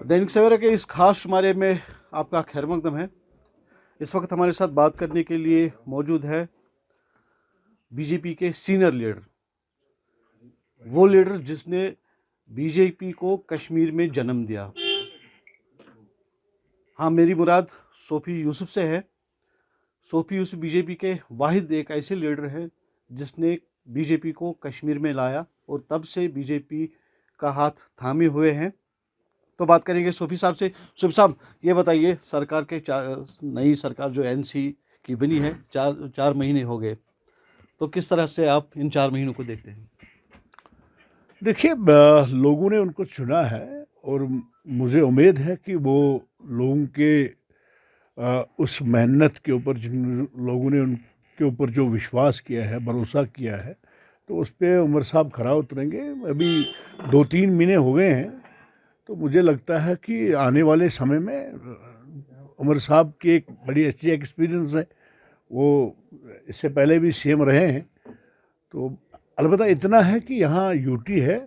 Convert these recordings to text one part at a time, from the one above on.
दैनिक सवेरा के इस खास शुमारे में आपका खैर मकदम है। इस वक्त हमारे साथ बात करने के लिए मौजूद है बीजेपी के सीनियर लीडर, वो लीडर जिसने बीजेपी को कश्मीर में जन्म दिया। हाँ, मेरी मुराद सोफी यूसुफ से है। सोफी यूसुफ बीजेपी के वाहिद एक ऐसे लीडर हैं जिसने बीजेपी को कश्मीर में लाया और तब से बीजेपी का हाथ थामे हुए हैं। तो बात करेंगे सोफी साहब से। सोफी साहब, ये बताइए, सरकार के नई सरकार जो एनसी की बनी है, चार महीने हो गए, तो किस तरह से आप इन 4 महीनों को देखते हैं? देखिए, लोगों ने उनको चुना है और मुझे उम्मीद है कि वो लोगों के उस मेहनत के ऊपर, जिन लोगों ने उनके ऊपर जो विश्वास किया है, भरोसा किया है, तो उस पर उमर साहब खरा उतरेंगे। अभी 2-3 महीने हो गए हैं, तो मुझे लगता है कि आने वाले समय में उमर साहब की एक बड़ी अच्छी एक्सपीरियंस है। वो इससे पहले भी सीएम रहे हैं। तो अलबत्ता इतना है कि यहाँ यूटी है,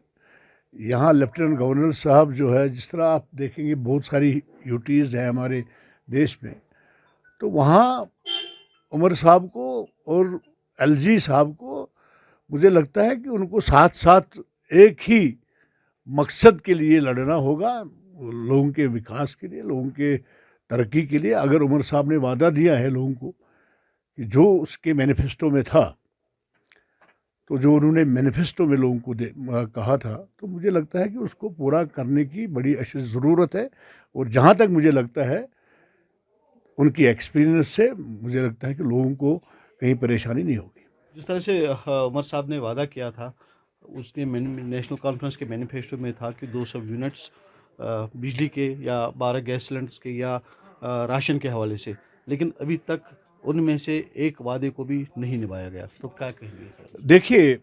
यहाँ लेफ्टिनेंट गवर्नर साहब जो है, जिस तरह आप देखेंगे बहुत सारी यूटीज़ हैं हमारे देश में, तो वहाँ उमर साहब को और एलजी साहब को मुझे लगता है कि उनको साथ साथ एक ही मकसद के लिए लड़ना होगा, लोगों के विकास के लिए, लोगों के तरक्की के लिए। अगर उमर साहब ने वादा दिया है लोगों को कि जो उसके मैनिफेस्टो में था, तो जो उन्होंने मैनिफेस्टो में लोगों को कहा था, तो मुझे लगता है कि उसको पूरा करने की बड़ी अशद ज़रूरत है। और जहाँ तक मुझे लगता है, उनकी एक्सपीरियंस से मुझे लगता है कि लोगों को कहीं परेशानी नहीं होगी। जिस तरह से उमर साहब ने वादा किया था, उसके नेशनल कॉन्फ्रेंस के मैनिफेस्टो में था कि 200 यूनिट्स बिजली के या 12 गैस सिलेंडर्स के या राशन के हवाले से, लेकिन अभी तक उनमें से एक वादे को भी नहीं निभाया गया। तो क्या कहेंगे? देखिए,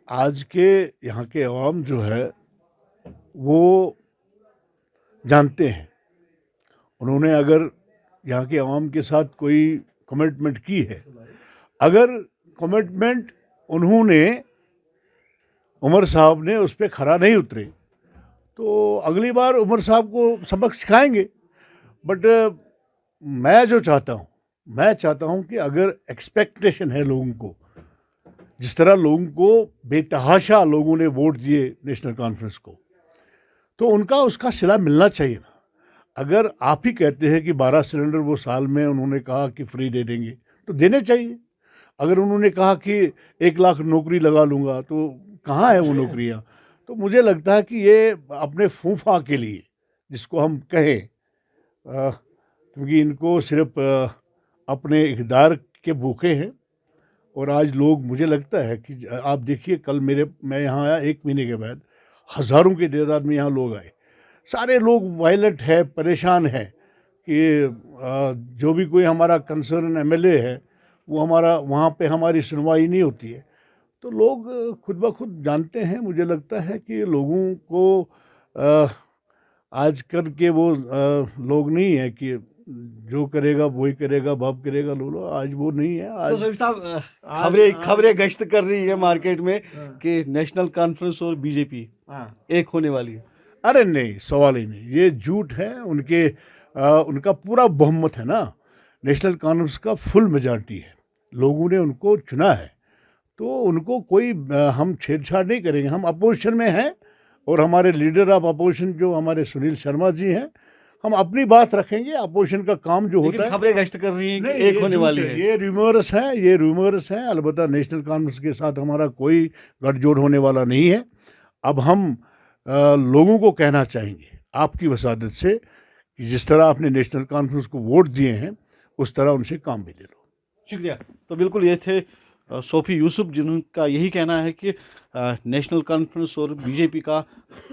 आज के यहाँ के अवाम जो है वो जानते हैं, उन्होंने अगर यहाँ के अवाम के साथ कोई कमिटमेंट की है, अगर कमिटमेंट उन्होंने, उमर साहब ने उस पर खरा नहीं उतरे, तो अगली बार उमर साहब को सबक सिखाएंगे। बट मैं चाहता हूँ कि अगर एक्सपेक्टेशन है लोगों को, जिस तरह लोगों को बेतहाशा लोगों ने वोट दिए नेशनल कॉन्फ्रेंस को, तो उनका उसका सिला मिलना चाहिए ना। अगर आप ही कहते हैं कि 12 सिलेंडर वो साल में उन्होंने कहा कि फ्री दे देंगे, तो देने चाहिए। अगर उन्होंने कहा कि 1 लाख नौकरी लगा लूँगा, तो कहाँ है वो नौकरियाँ? तो मुझे लगता है कि ये अपने फूफा के लिए, जिसको हम कहें, क्योंकि इनको सिर्फ अपने इक़्तिदार के भूखे हैं। और आज लोग, मुझे लगता है कि आप देखिए, कल मैं यहाँ आया 1 महीने के बाद, हज़ारों की तादाद में यहाँ लोग आए। सारे लोग वायलेंट है, परेशान है कि जो भी कोई हमारा कंसर्न एमएलए है, वो हमारा वहाँ पे हमारी सुनवाई नहीं होती है। तो लोग खुद ब खुद जानते हैं। मुझे लगता है कि लोगों को आज कल के वो लोग नहीं है कि जो करेगा वही करेगा, बाप करेगा लोलो, आज वो नहीं है। आज तो सोफी साहब, खबरें गश्त कर रही है मार्केट में कि नेशनल कॉन्फ्रेंस और बीजेपी एक होने वाली है। अरे नहीं, सवाल ही नहीं, ये झूठ है। उनका पूरा बहुमत है ना, नेशनल कॉन्फ्रेंस का फुल मेजॉरिटी है, लोगों ने उनको चुना है। तो उनको कोई हम छेड़छाड़ नहीं करेंगे। हम अपोजिशन में हैं और हमारे लीडर ऑफ अपोजिशन जो हमारे सुनील शर्मा जी हैं, हम अपनी बात रखेंगे। अपोजिशन का काम जो होता है, खबरें गश्त कर रही हैं कि एक होने वाली है। ये रूमर्स हैं। अलबत्ता नेशनल कॉन्फ्रेंस के साथ हमारा कोई गठजोड़ होने वाला नहीं है। अब हम लोगों को कहना चाहेंगे आपकी वसादत से कि जिस तरह आपने नेशनल कॉन्फ्रेंस को वोट दिए हैं, उस तरह उनसे काम भी ले लो। शुक्रिया। तो बिल्कुल ये थे सोफी यूसुफ, जिनका यही कहना है कि नेशनल कॉन्फ्रेंस और बीजेपी का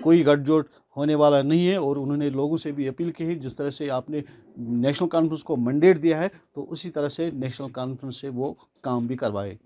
कोई गठजोड़ होने वाला नहीं है। और उन्होंने लोगों से भी अपील की है, जिस तरह से आपने नेशनल कॉन्फ्रेंस को मैंडेट दिया है, तो उसी तरह से नेशनल कॉन्फ्रेंस से वो काम भी करवाए।